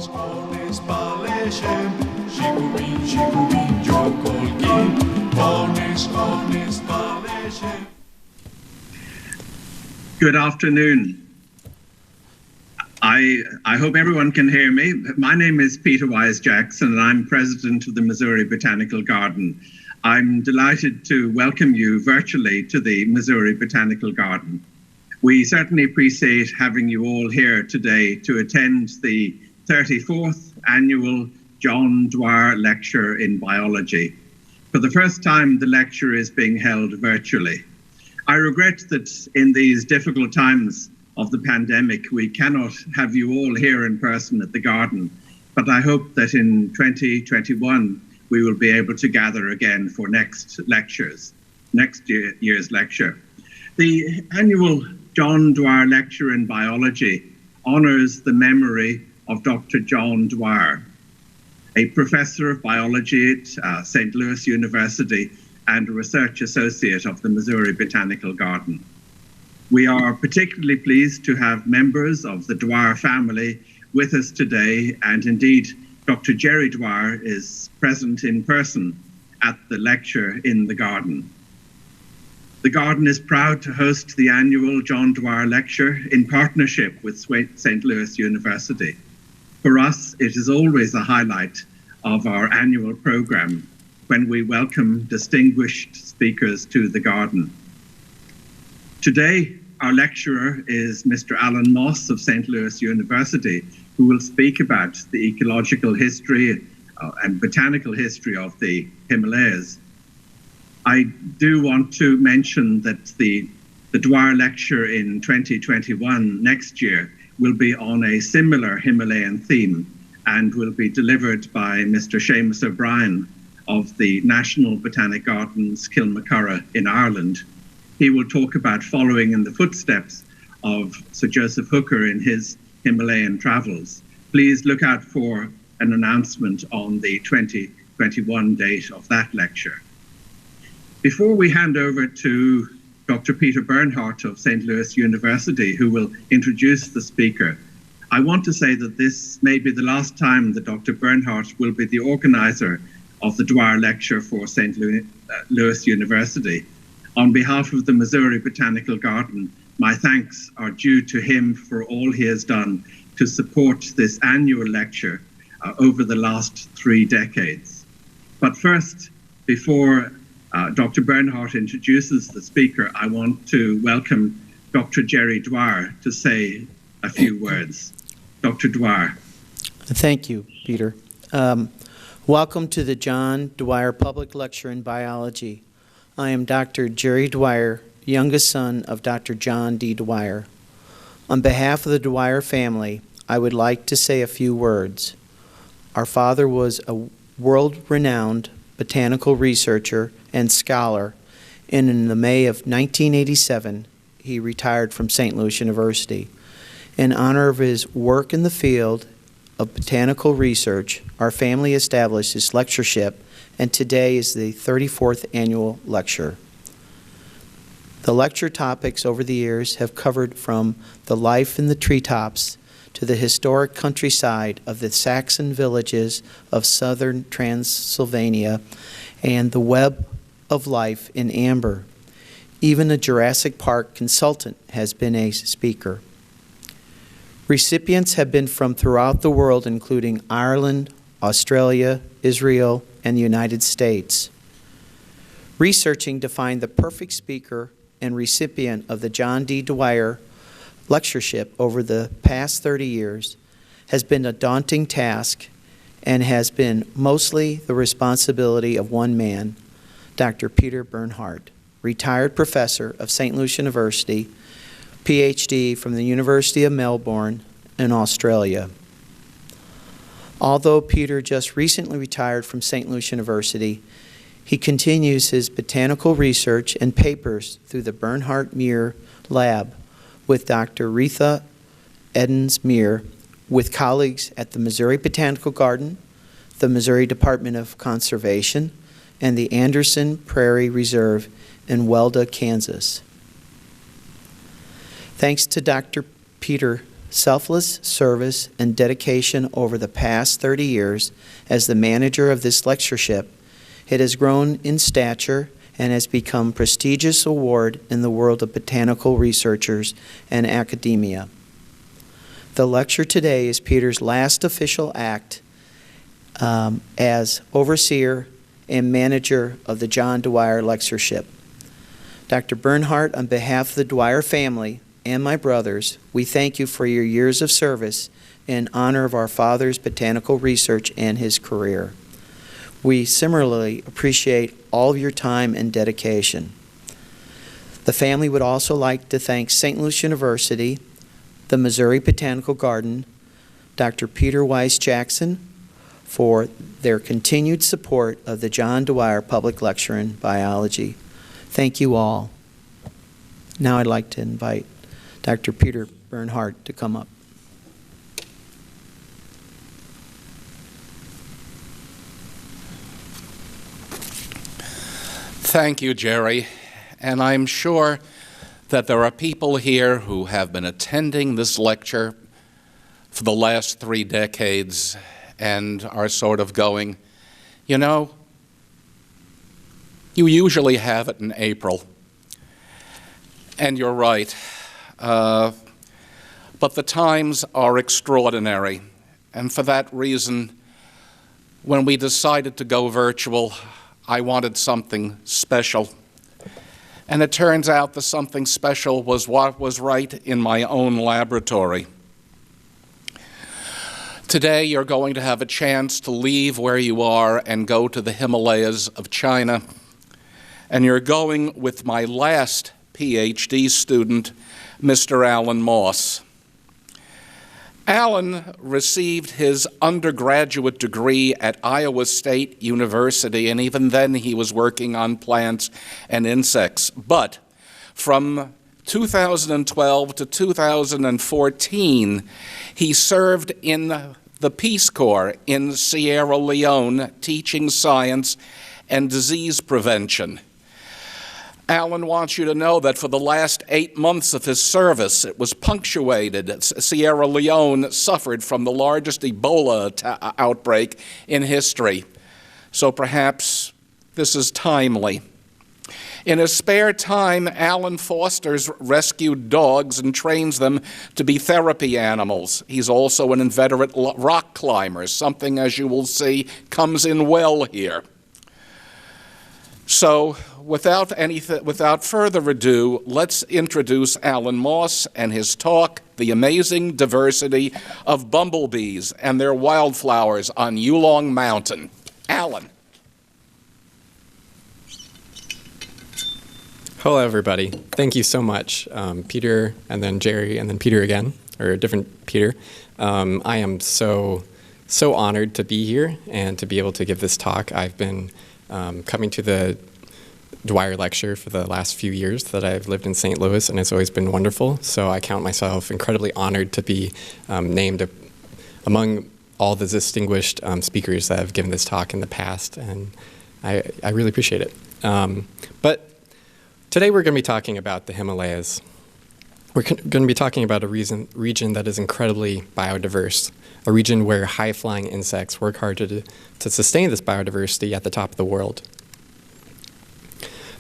Good afternoon. I hope everyone can hear me. My name is Peter Wise-Jackson, and I'm president of the Missouri Botanical Garden. I'm delighted to welcome you virtually to the Missouri Botanical Garden. We certainly appreciate having you all here today to attend the 34th annual John Dwyer Lecture in Biology. For the first time, the lecture is being held virtually. I regret that in these difficult times of the pandemic, we cannot have you all here in person at the garden, but I hope that in 2021, we will be able to gather again for next year's lecture. The annual John Dwyer Lecture in Biology honors the memory of Dr. John Dwyer, a professor of biology at St. Louis University and a research associate of the Missouri Botanical Garden. We are particularly pleased to have members of the Dwyer family with us today, and indeed, Dr. Jerry Dwyer is present in person at the lecture in the garden. The garden is proud to host the annual John Dwyer Lecture in partnership with St. Louis University. For us, it is always a highlight of our annual program when we welcome distinguished speakers to the garden. Today, our lecturer is Mr. Alan Moss of St. Louis University, who will speak about the ecological history and botanical history of the Himalayas. I do want to mention that the Dwyer Lecture in 2021, next year, will be on a similar Himalayan theme and will be delivered by Mr. Seamus O'Brien of the National Botanic Gardens, Kilmacurra in Ireland. He will talk about following in the footsteps of Sir Joseph Hooker in his Himalayan travels. Please look out for an announcement on the 2021 date of that lecture. Before we hand over to Dr. Peter Bernhardt of St. Louis University, who will introduce the speaker, I want to say that this may be the last time that Dr. Bernhardt will be the organizer of the Dwyer Lecture for St. Louis University. On behalf of the Missouri Botanical Garden, my thanks are due to him for all he has done to support this annual lecture over the last 3 decades. But first, before Dr. Bernhardt introduces the speaker, I want to welcome Dr. Jerry Dwyer to say a few words. Dr. Dwyer. Thank you, Peter. Welcome to the John Dwyer Public Lecture in Biology. I am Dr. Jerry Dwyer, youngest son of Dr. John D. Dwyer. On behalf of the Dwyer family, I would like to say a few words. Our father was a world-renowned botanical researcher and scholar, and in the May of 1987, he retired from St. Louis University. In honor of his work in the field of botanical research, our family established this lectureship, and today is the 34th annual lecture. The lecture topics over the years have covered from the life in the treetops to the historic countryside of the Saxon villages of southern Transylvania and the web of life in amber. Even a Jurassic Park consultant has been a speaker. Recipients have been from throughout the world, including Ireland, Australia, Israel, and the United States. Researching to find the perfect speaker and recipient of the John D. Dwyer Lectureship over the past 30 years has been a daunting task and has been mostly the responsibility of one man, Dr. Peter Bernhardt, retired professor of St. Louis University, PhD from the University of Melbourne in Australia. Although Peter just recently retired from St. Louis University, he continues his botanical research and papers through the Bernhardt Muir Lab with Dr. Retha Edens-Muir, with colleagues at the Missouri Botanical Garden, the Missouri Department of Conservation, and the Anderson Prairie Reserve in Welda, Kansas. Thanks to Dr. Peter selfless service and dedication over the past 30 years as the manager of this lectureship, it has grown in stature and has become a prestigious award in the world of botanical researchers and academia. The lecture today is Peter's last official act as overseer and manager of the John Dwyer Lectureship. Dr. Bernhardt, on behalf of the Dwyer family and my brothers, we thank you for your years of service in honor of our father's botanical research and his career. We similarly appreciate all of your time and dedication. The family would also like to thank St. Louis University, the Missouri Botanical Garden, Dr. Peter Weiss Jackson, for their continued support of the John Dwyer Public Lecture in Biology. Thank you all. Now I'd like to invite Dr. Peter Bernhardt to come up. Thank you, Jerry. And I'm sure that there are people here who have been attending this lecture for the last 3 decades and are sort of going, you know, you usually have it in April. And you're right. But the times are extraordinary. And for that reason, when we decided to go virtual, I wanted something special. And it turns out that something special was what was right in my own laboratory. Today, you're going to have a chance to leave where you are and go to the Himalayas of China. And you're going with my last PhD student, Mr. Alan Moss. Alan received his undergraduate degree at Iowa State University, and even then he was working on plants and insects. But from 2012 to 2014, he served in the Peace Corps in Sierra Leone, teaching science and disease prevention. Alan wants you to know that for the last 8 months of his service, it was punctuated. Sierra Leone suffered from the largest Ebola outbreak in history. So perhaps this is timely. In his spare time, Alan fosters rescued dogs and trains them to be therapy animals. He's also an inveterate rock climber, something, as you will see, comes in well here. So, without further ado, let's introduce Alan Moss and his talk, The Amazing Diversity of Bumblebees and Their Wildflowers on Yulong Mountain. Alan. Hello, everybody. Thank you so much. Peter, and then Jerry, and then Peter again, or a different Peter. I am so honored to be here and to be able to give this talk. I've been coming to the Dwyer lecture for the last few years that I've lived in St. Louis, and it's always been wonderful. So I count myself incredibly honored to be named among all the distinguished speakers that have given this talk in the past, and I really appreciate it. But today we're going to be talking about the Himalayas. We're going to be talking about a region that is incredibly biodiverse, a region where high-flying insects work hard to sustain this biodiversity at the top of the world.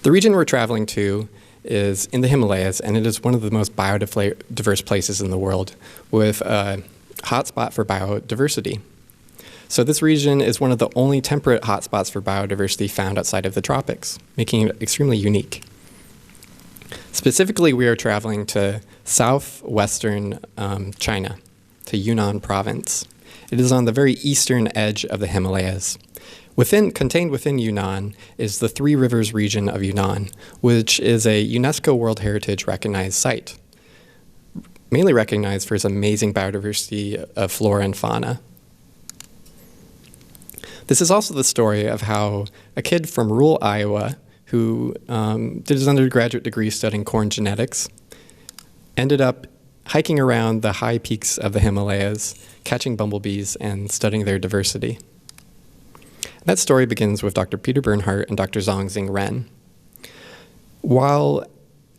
The region we're traveling to is in the Himalayas, and it is one of the most biodiverse places in the world, with a hotspot for biodiversity. So this region is one of the only temperate hotspots for biodiversity found outside of the tropics, making it extremely unique. Specifically, we are traveling to southwestern China, to Yunnan province. It is on the very eastern edge of the Himalayas. Contained within Yunnan is the Three Rivers region of Yunnan, which is a UNESCO World Heritage recognized site, mainly recognized for its amazing biodiversity of flora and fauna. This is also the story of how a kid from rural Iowa who did his undergraduate degree studying corn genetics ended up hiking around the high peaks of the Himalayas, catching bumblebees and studying their diversity. That story begins with Dr. Peter Bernhardt and Dr. Zhongxing Ren. While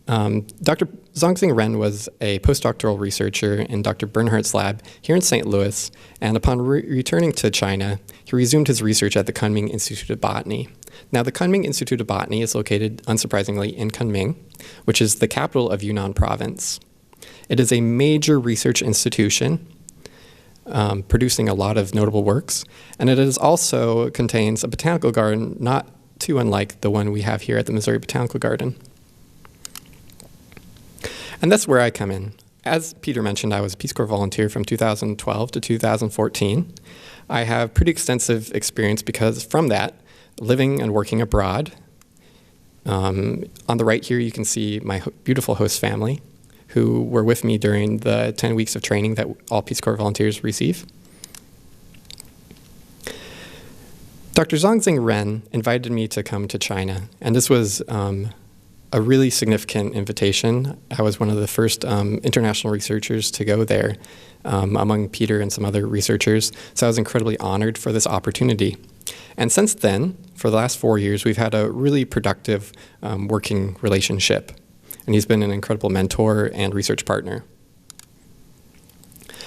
Dr. Zhongxing Ren was a postdoctoral researcher in Dr. Bernhardt's lab here in St. Louis, and upon returning to China, he resumed his research at the Kunming Institute of Botany. Now, the Kunming Institute of Botany is located, unsurprisingly, in Kunming, which is the capital of Yunnan Province. It is a major research institution, producing a lot of notable works, and it also contains a botanical garden not too unlike the one we have here at the Missouri Botanical Garden. And that's where I come in. As Peter mentioned, I was a Peace Corps volunteer from 2012 to 2014. I have pretty extensive experience because from that, living and working abroad. On the right here, you can see my beautiful host family who were with me during the 10 weeks of training that all Peace Corps volunteers receive. Dr. Zhongxing Ren invited me to come to China, and this was a really significant invitation. I was one of the first international researchers to go there, among Peter and some other researchers, so I was incredibly honored for this opportunity. And since then, for the last 4 years, we've had a really productive working relationship, and he's been an incredible mentor and research partner.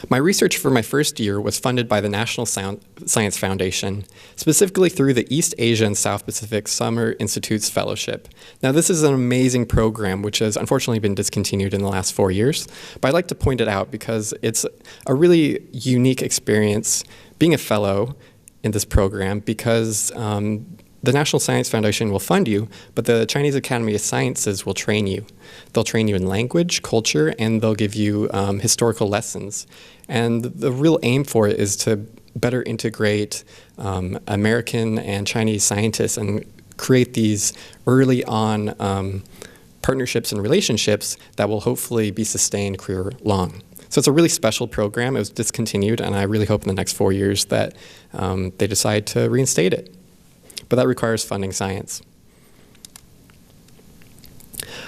My research for my first year was funded by the National Science Foundation, specifically through the East Asia and South Pacific Summer Institutes Fellowship. Now, this is an amazing program which has unfortunately been discontinued in the last 4 years, but I'd like to point it out because it's a really unique experience being a fellow in this program because the National Science Foundation will fund you, but the Chinese Academy of Sciences will train you. They'll train you in language, culture, and they'll give you historical lessons. And the real aim for it is to better integrate American and Chinese scientists and create these early on partnerships and relationships that will hopefully be sustained career long. So it's a really special program. It was discontinued, and I really hope in the next 4 years that they decide to reinstate it. But that requires funding science.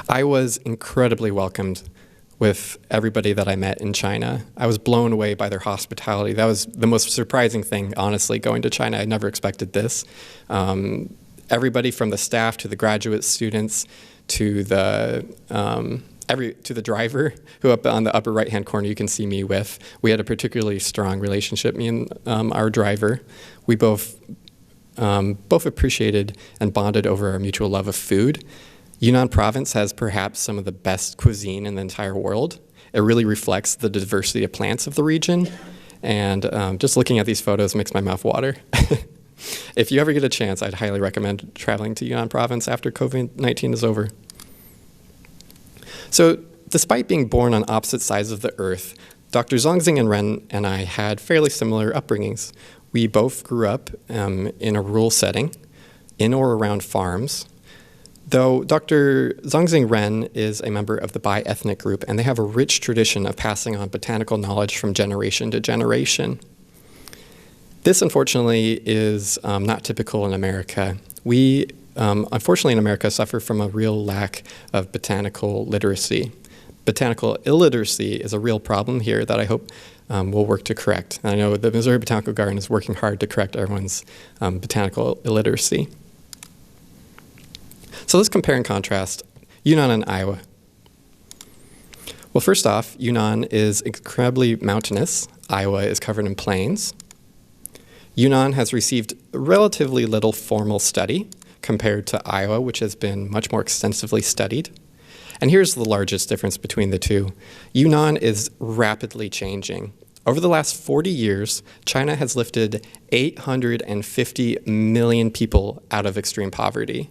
I was incredibly welcomed with everybody that I met in China. I was blown away by their hospitality. That was the most surprising thing, honestly, going to China. I never expected this. Everybody from the staff to the graduate students to the driver, who up on the upper right-hand corner you can see me with. We had a particularly strong relationship, me and our driver. We both appreciated and bonded over our mutual love of food. Yunnan Province has perhaps some of the best cuisine in the entire world. It really reflects the diversity of plants of the region, and just looking at these photos makes my mouth water. If you ever get a chance, I'd highly recommend traveling to Yunnan Province after COVID-19 is over. So, despite being born on opposite sides of the earth, Dr. Zhongxing Ren and I had fairly similar upbringings. We both grew up in a rural setting, in or around farms, though Dr. Zhongxing Ren is a member of the Bai ethnic group, and they have a rich tradition of passing on botanical knowledge from generation to generation. This, unfortunately, is not typical in America. We, unfortunately, in America, suffer from a real lack of botanical literacy. Botanical illiteracy is a real problem here that I hope we'll work to correct. And I know the Missouri Botanical Garden is working hard to correct everyone's botanical illiteracy. So let's compare and contrast Yunnan and Iowa. Well, first off, Yunnan is incredibly mountainous. Iowa is covered in plains. Yunnan has received relatively little formal study compared to Iowa, which has been much more extensively studied. And here's the largest difference between the two. Yunnan is rapidly changing. Over the last 40 years, China has lifted 850 million people out of extreme poverty.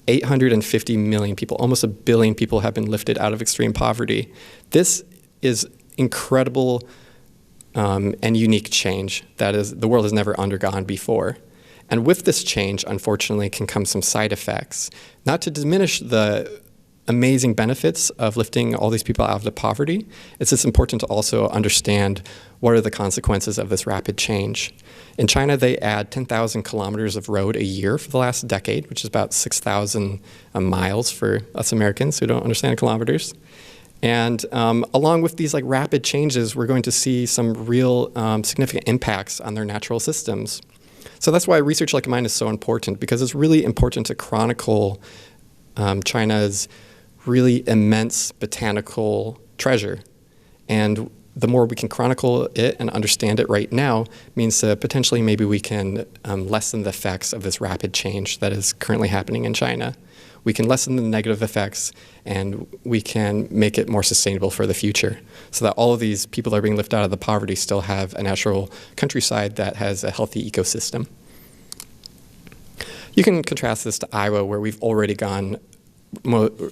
850 million people, almost 1 billion people have been lifted out of extreme poverty. This is incredible and unique change that the world has never undergone before. And with this change, unfortunately, can come some side effects. Not to diminish the amazing benefits of lifting all these people out of the poverty, it's just important to also understand what are the consequences of this rapid change. In China, they add 10,000 kilometers of road a year for the last decade, which is about 6,000 miles for us Americans who don't understand kilometers. And along with these rapid changes, we're going to see some real significant impacts on their natural systems. So that's why research like mine is so important, because it's really important to chronicle China's really immense botanical treasure. And the more we can chronicle it and understand it right now means that potentially maybe we can lessen the effects of this rapid change that is currently happening in China. We can lessen the negative effects, and we can make it more sustainable for the future so that all of these people that are being lifted out of the poverty still have a natural countryside that has a healthy ecosystem. You can contrast this to Iowa, where we've already gone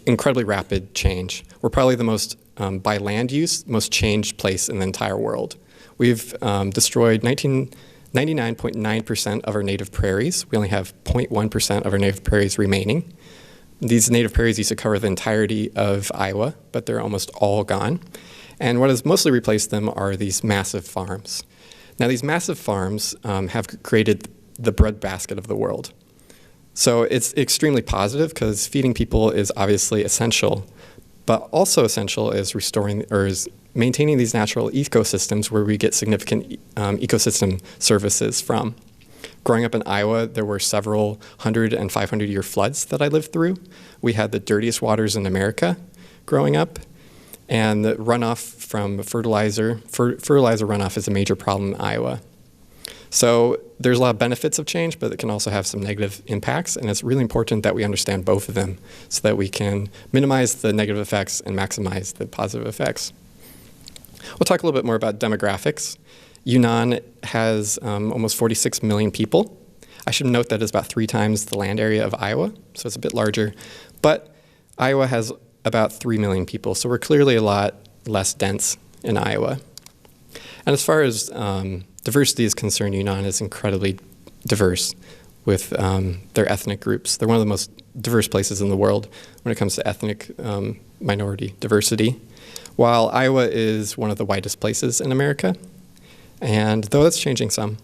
incredibly rapid change. We're probably the most, by land use, most changed place in the entire world. We've destroyed 99.9% of our native prairies. We only have 0.1% of our native prairies remaining. These native prairies used to cover the entirety of Iowa, but they're almost all gone. And what has mostly replaced them are these massive farms. Now, these massive farms have created the breadbasket of the world. So it's extremely positive because feeding people is obviously essential, but also essential is restoring or is maintaining these natural ecosystems where we get significant ecosystem services from. Growing up in Iowa, there were several 100 and 500-year floods that I lived through. We had the dirtiest waters in America growing up, and the runoff from fertilizer runoff is a major problem in Iowa. So there's a lot of benefits of change, but it can also have some negative impacts, and it's really important that we understand both of them so that we can minimize the negative effects and maximize the positive effects. We'll talk a little bit more about demographics. Yunnan has almost 46 million people. I should note that it's about 3 times the land area of Iowa, so it's a bit larger. But Iowa has about 3 million people, so we're clearly a lot less dense in Iowa. And as far as diversity is concerned, Yunnan is incredibly diverse with their ethnic groups. They're one of the most diverse places in the world when it comes to ethnic minority diversity, while Iowa is one of the whitest places in America. And though it's changing some.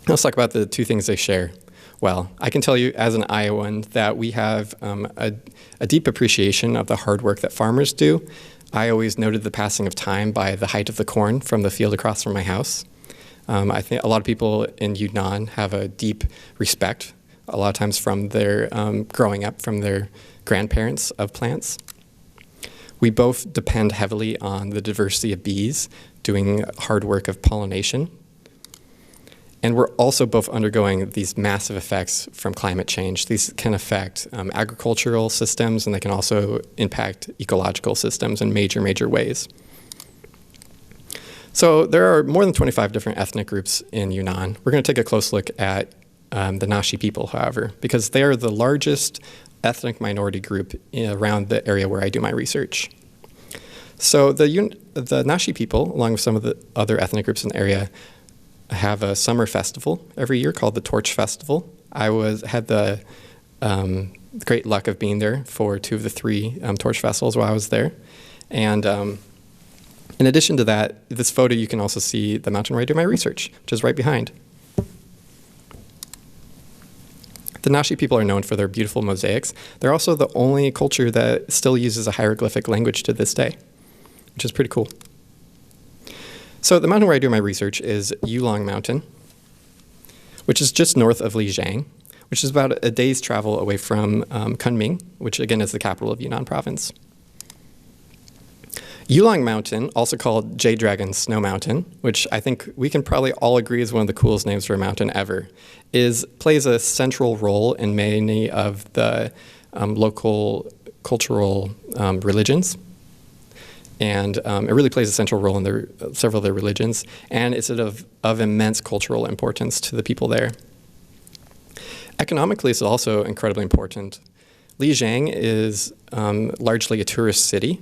Let's talk about the 2 things they share. Well, I can tell you as an Iowan that we have a deep appreciation of the hard work that farmers do. I always noted the passing of time by the height of the corn from the field across from my house. I think a lot of people in Yunnan have a deep respect, a lot of times from their growing up from their grandparents of plants. We both depend heavily on the diversity of bees doing hard work of pollination. And we're also both undergoing these massive effects from climate change. These can affect agricultural systems, and they can also impact ecological systems in major, major ways. So there are more than 25 different ethnic groups in Yunnan. We're going to take a close look at the Nashi people, however, because they are the largest ethnic minority group around the area where I do my research. So the Nashi people, along with some of the other ethnic groups in the area, have a summer festival every year called the Torch Festival. I had the great luck of being there for 2 of the 3 Torch Festivals while I was there. And in addition to that, this photo, you can also see the mountain where I do my research, which is right behind. The Nashi people are known for their beautiful mosaics. They're also the only culture that still uses a hieroglyphic language to this day, which is pretty cool. So the mountain where I do my research is Yulong Mountain, which is just north of Lijiang, which is about a day's travel away from Kunming, which again is the capital of Yunnan province. Yulong Mountain, also called Jade Dragon Snow Mountain, which I think we can probably all agree is one of the coolest names for a mountain ever, plays a central role in many of the local cultural religions. And it really plays a central role in several of their religions, and it's of immense cultural importance to the people there. Economically, it's also incredibly important. Lijiang is largely a tourist city,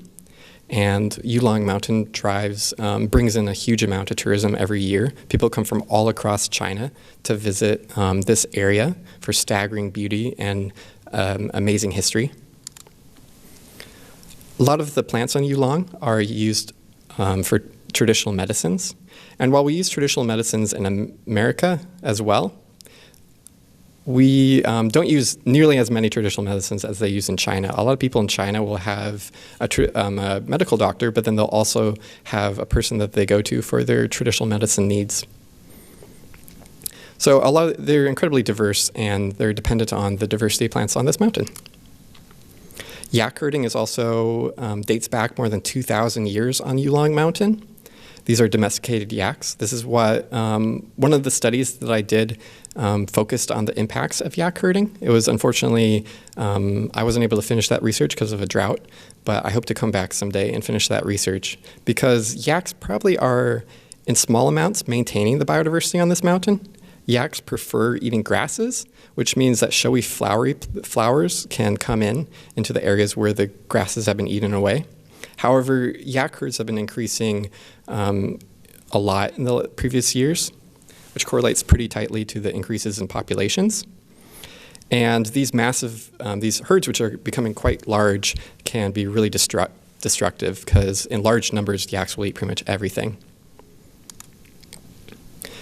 and Yulong Mountain brings in a huge amount of tourism every year. People come from all across China to visit this area for staggering beauty and amazing history. A lot of the plants on Yulong are used for traditional medicines. And while we use traditional medicines in America as well, we don't use nearly as many traditional medicines as they use in China. A lot of people in China will have a medical doctor, but then they'll also have a person that they go to for their traditional medicine needs. So they're incredibly diverse, and they're dependent on the diversity of plants on this mountain. Yak herding is also dates back more than 2,000 years on Yulong Mountain. These are domesticated yaks. This is what one of the studies that I did focused on the impacts of yak herding. It was unfortunately, I wasn't able to finish that research because of a drought, but I hope to come back someday and finish that research because yaks probably are, in small amounts, maintaining the biodiversity on this mountain. Yaks prefer eating grasses, which means that showy flowers can come into the areas where the grasses have been eaten away. However, yak herds have been increasing a lot in the previous years, which correlates pretty tightly to the increases in populations. And these these herds, which are becoming quite large, can be really destructive because in large numbers, yaks will eat pretty much everything.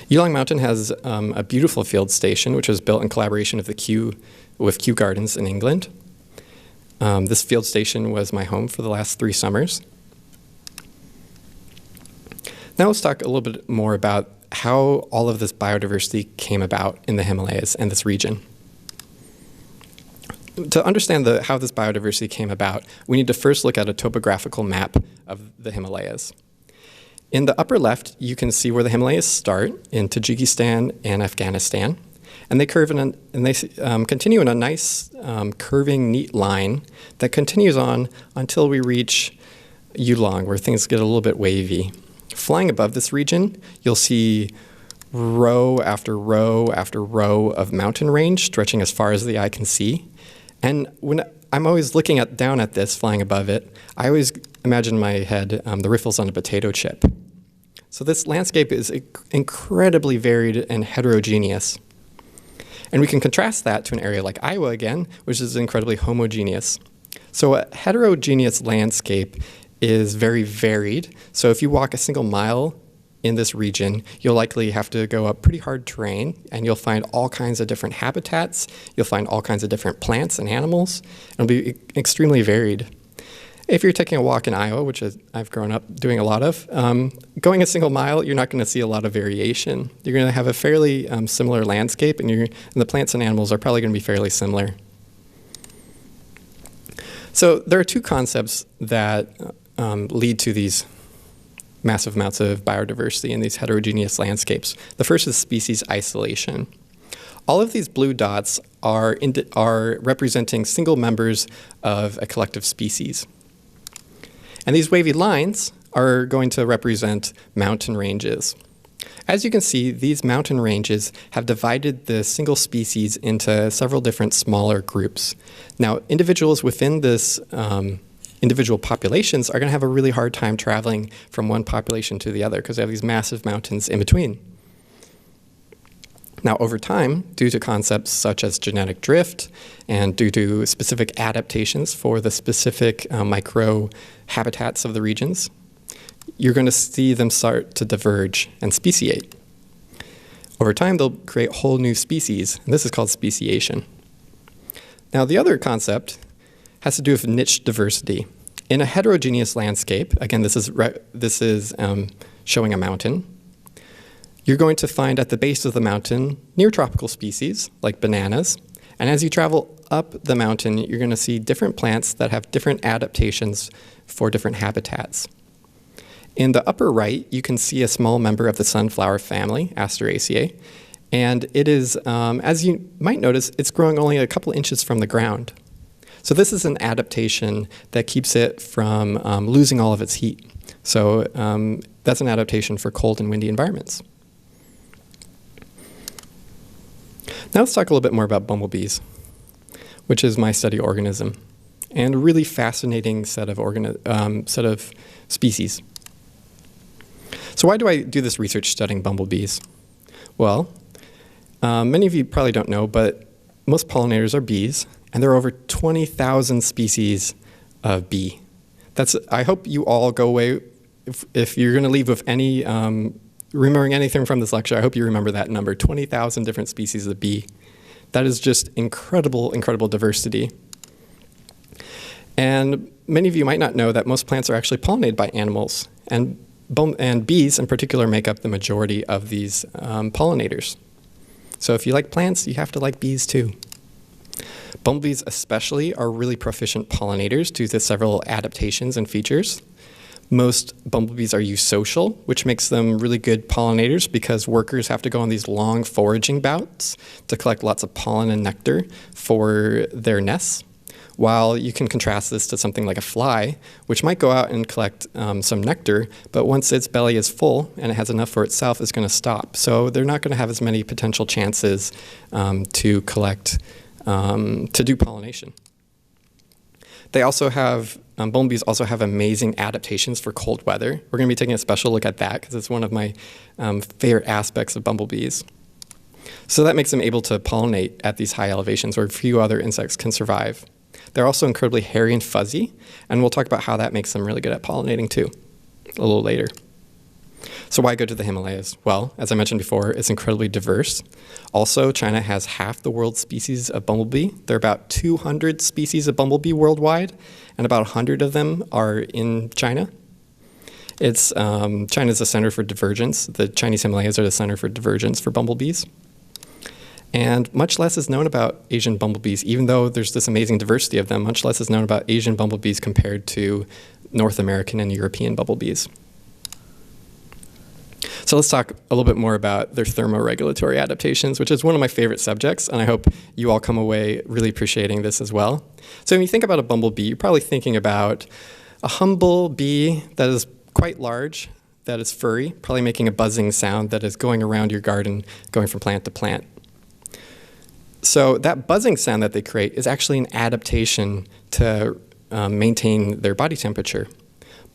Yulong Mountain has a beautiful field station, which was built in collaboration with Kew Gardens in England. This field station was my home for the last 3 summers. Now let's talk a little bit more about how all of this biodiversity came about in the Himalayas and this region. To understand how this biodiversity came about, we need to first look at a topographical map of the Himalayas. In the upper left, you can see where the Himalayas start in Tajikistan and Afghanistan. And they continue in a nice curving, neat line that continues on until we reach Yulong, where things get a little bit wavy. Flying above this region, you'll see row after row after row of mountain range stretching as far as the eye can see. And when I'm always looking down at this, flying above it, I always imagine in my head the riffles on a potato chip. So this landscape is incredibly varied and heterogeneous. And we can contrast that to an area like Iowa again, which is incredibly homogeneous. So a heterogeneous landscape is very varied. So if you walk a single mile in this region, you'll likely have to go up pretty hard terrain, and you'll find all kinds of different habitats. You'll find all kinds of different plants and animals. It'll be extremely varied. If you're taking a walk in Iowa, which I've grown up doing a lot of, going a single mile, you're not going to see a lot of variation. You're going to have a fairly similar landscape, and the plants and animals are probably going to be fairly similar. So there are 2 concepts that lead to these massive amounts of biodiversity in these heterogeneous landscapes. The first is species isolation. All of these blue dots are representing single members of a collective species. And these wavy lines are going to represent mountain ranges. As you can see, these mountain ranges have divided the single species into several different smaller groups. Now, individuals within this individual populations are going to have a really hard time traveling from one population to the other because they have these massive mountains in between. Now, over time, due to concepts such as genetic drift and due to specific adaptations for the specific micro-habitats of the regions, you're going to see them start to diverge and speciate. Over time, they'll create whole new species, and this is called speciation. Now, the other concept has to do with niche diversity. In a heterogeneous landscape, again, this is showing a mountain, you're going to find at the base of the mountain near tropical species, like bananas. And as you travel up the mountain, you're going to see different plants that have different adaptations for different habitats. In the upper right, you can see a small member of the sunflower family, Asteraceae. And it is, as you might notice, it's growing only a couple inches from the ground. So this is an adaptation that keeps it from losing all of its heat. So that's an adaptation for cold and windy environments. Now let's talk a little bit more about bumblebees, which is my study organism, and a really fascinating set of species. So why do I do this research studying bumblebees? Well, many of you probably don't know, but most pollinators are bees, and there are over 20,000 species of bee. I hope you all go away, if you're going to leave with any remembering anything from this lecture, I hope you remember that number, 20,000 different species of bee. That is just incredible, incredible diversity. And many of you might not know that most plants are actually pollinated by animals, and bees in particular make up the majority of these pollinators. So if you like plants, you have to like bees too. Bumblebees especially are really proficient pollinators due to several adaptations and features. Most bumblebees are eusocial, which makes them really good pollinators because workers have to go on these long foraging bouts to collect lots of pollen and nectar for their nests. While you can contrast this to something like a fly, which might go out and collect some nectar, but once its belly is full and it has enough for itself, it's going to stop. So they're not going to have as many potential chances to collect, to do pollination. They also have, bumblebees also have amazing adaptations for cold weather. We're going to be taking a special look at that because it's one of my favorite aspects of bumblebees. So that makes them able to pollinate at these high elevations where few other insects can survive. They're also incredibly hairy and fuzzy, and we'll talk about how that makes them really good at pollinating too, a little later. So why go to the Himalayas? Well, as I mentioned before, it's incredibly diverse. Also, China has half the world's species of bumblebee. There are about 200 species of bumblebee worldwide, and about 100 of them are in China. China's the center for divergence. The Chinese Himalayas are the center for divergence for bumblebees. And much less is known about Asian bumblebees, even though there's this amazing diversity of them. Much less is known about Asian bumblebees compared to North American and European bumblebees. So let's talk a little bit more about their thermoregulatory adaptations, which is one of my favorite subjects, and I hope you all come away really appreciating this as well. So when you think about a bumblebee, you're probably thinking about a humble bee that is quite large, that is furry, probably making a buzzing sound that is going around your garden, going from plant to plant. So that buzzing sound that they create is actually an adaptation to maintain their body temperature.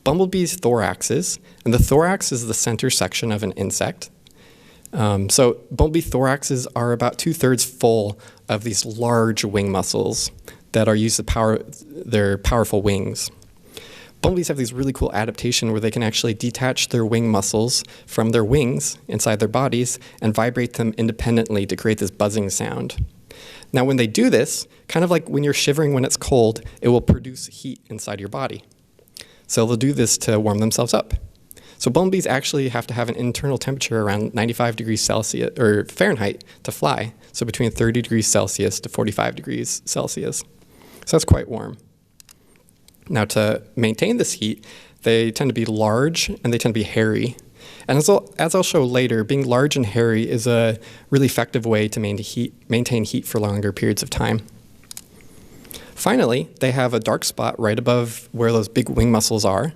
Bumblebees' thoraxes, and the thorax is the center section of an insect. So bumblebee thoraxes are about 2/3 full of these large wing muscles that are used to power their powerful wings. Bumblebees have these really cool adaptation where they can actually detach their wing muscles from their wings inside their bodies and vibrate them independently to create this buzzing sound. Now when they do this, kind of like when you're shivering when it's cold, it will produce heat inside your body. So they'll do this to warm themselves up. So bumblebees actually have to have an internal temperature around 95 degrees Celsius or Fahrenheit to fly. So between 30 degrees Celsius to 45 degrees Celsius. So that's quite warm. Now to maintain this heat, they tend to be large and they tend to be hairy. And as I'll show later, being large and hairy is a really effective way to maintain heat for longer periods of time. Finally, they have a dark spot right above where those big wing muscles are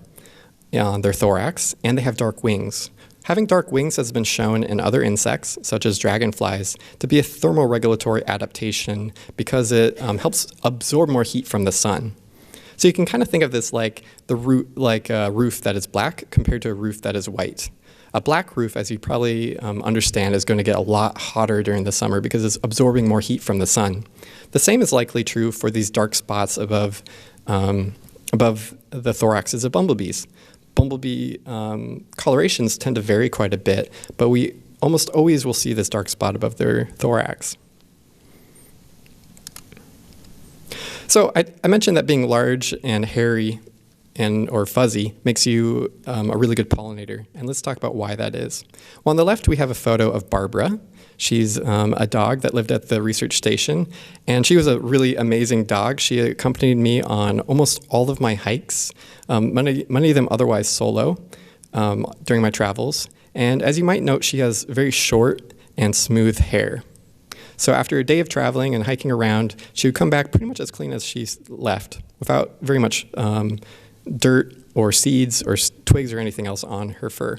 on their thorax, and they have dark wings. Having dark wings has been shown in other insects, such as dragonflies, to be a thermoregulatory adaptation because it helps absorb more heat from the sun. So you can kind of think of this like a roof that is black compared to a roof that is white. A black roof, as you probably understand, is going to get a lot hotter during the summer because it's absorbing more heat from the sun. The same is likely true for these dark spots above the thoraxes of bumblebees. Bumblebee colorations tend to vary quite a bit, but we almost always will see this dark spot above their thorax. So I mentioned that being large and hairy or fuzzy makes you a really good pollinator. And let's talk about why that is. Well, on the left, we have a photo of Barbara. She's a dog that lived at the research station, and she was a really amazing dog. She accompanied me on almost all of my hikes, many of them otherwise solo, during my travels. And as you might note, she has very short and smooth hair. So after a day of traveling and hiking around, she would come back pretty much as clean as she left, without very much dirt or seeds or twigs or anything else on her fur.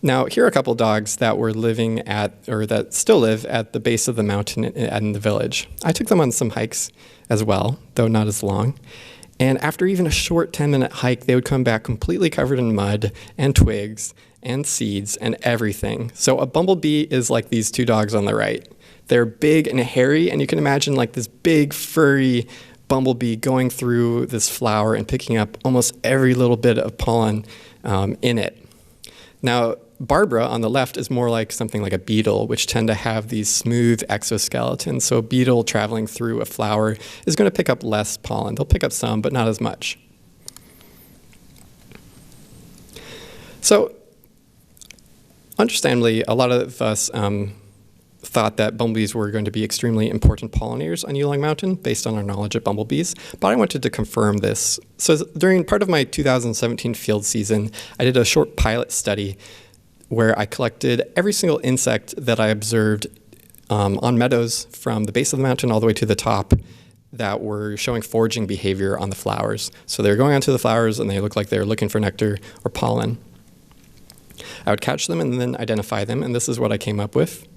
Now, here are a couple dogs that were living that still live at the base of the mountain in the village. I took them on some hikes as well, though not as long. And after even a short 10-minute hike, they would come back completely covered in mud and twigs and seeds and everything. So a bumblebee is like these two dogs on the right. They're big and hairy, and you can imagine like this big furry bumblebee going through this flower and picking up almost every little bit of pollen in it. Now, Barbara on the left is more like something like a beetle, which tend to have these smooth exoskeletons. So a beetle traveling through a flower is going to pick up less pollen. They'll pick up some, but not as much. So understandably, a lot of us thought that bumblebees were going to be extremely important pollinators on Yulong Mountain based on our knowledge of bumblebees, but I wanted to confirm this. So during part of my 2017 field season, I did a short pilot study where I collected every single insect that I observed on meadows from the base of the mountain all the way to the top that were showing foraging behavior on the flowers. So they were going onto the flowers and they looked like they were looking for nectar or pollen. I would catch them and then identify them, and this is what I came up with.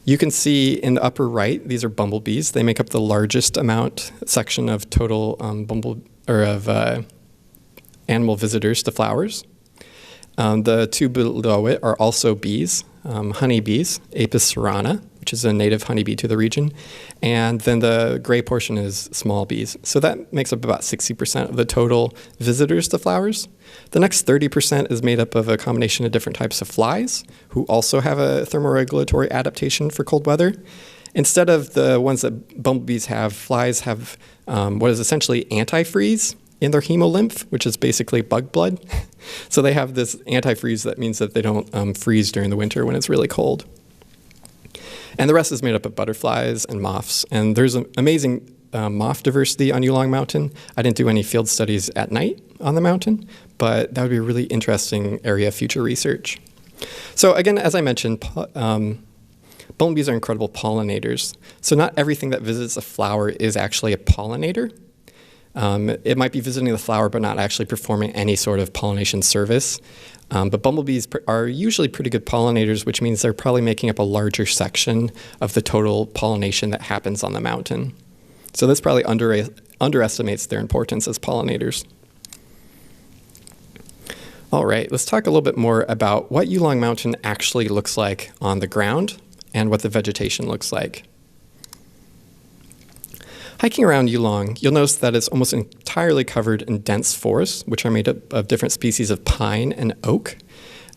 You can see in the upper right, these are bumblebees. They make up the largest section of total animal visitors to flowers. The two below it are also bees, honeybees, Apis cerana, which is a native honeybee to the region. And then the gray portion is small bees. So that makes up about 60% of the total visitors to flowers. The next 30% is made up of a combination of different types of flies, who also have a thermoregulatory adaptation for cold weather. Instead of the ones that bumblebees have, flies have what is essentially antifreeze in their hemolymph, which is basically bug blood. So they have this antifreeze that means that they don't freeze during the winter when it's really cold. And the rest is made up of butterflies and moths. And there's an amazing moth diversity on Yulong Mountain. I didn't do any field studies at night on the mountain, but that would be a really interesting area of future research. So again, as I mentioned, bumblebees are incredible pollinators. So not everything that visits a flower is actually a pollinator. It might be visiting the flower but not actually performing any sort of pollination service. But bumblebees are usually pretty good pollinators, which means they're probably making up a larger section of the total pollination that happens on the mountain. So this probably underestimates their importance as pollinators. All right, let's talk a little bit more about what Yulong Mountain actually looks like on the ground and what the vegetation looks like. Hiking around Yulong, you'll notice that it's almost entirely covered in dense forests, which are made up of different species of pine and oak.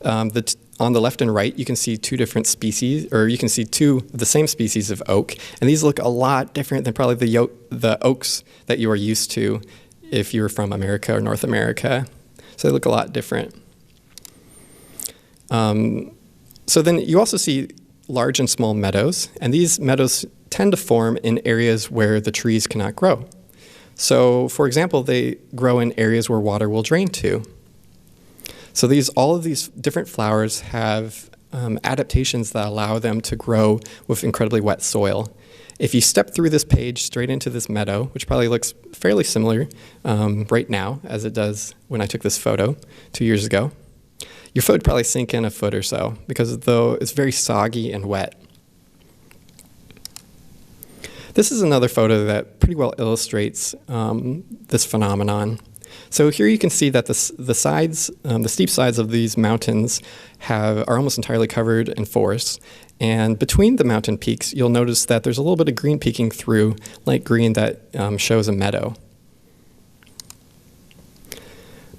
On the left and right, you can see two different species, or you can see two of the same species of oak, and these look a lot different than probably the oaks that you are used to if you're from America or North America. So they look a lot different. So then you also see large and small meadows, and these meadows tend to form in areas where the trees cannot grow. So, for example, they grow in areas where water will drain to. So all of these different flowers have adaptations that allow them to grow with incredibly wet soil. If you step through this page straight into this meadow, which probably looks fairly similar right now as it does when I took this photo 2 years ago, your foot would probably sink in a foot or so because though it's very soggy and wet. This is another photo that pretty well illustrates this phenomenon. So here you can see that the steep sides of these mountains are almost entirely covered in forests. And between the mountain peaks, you'll notice that there's a little bit of green peeking through, light green that shows a meadow.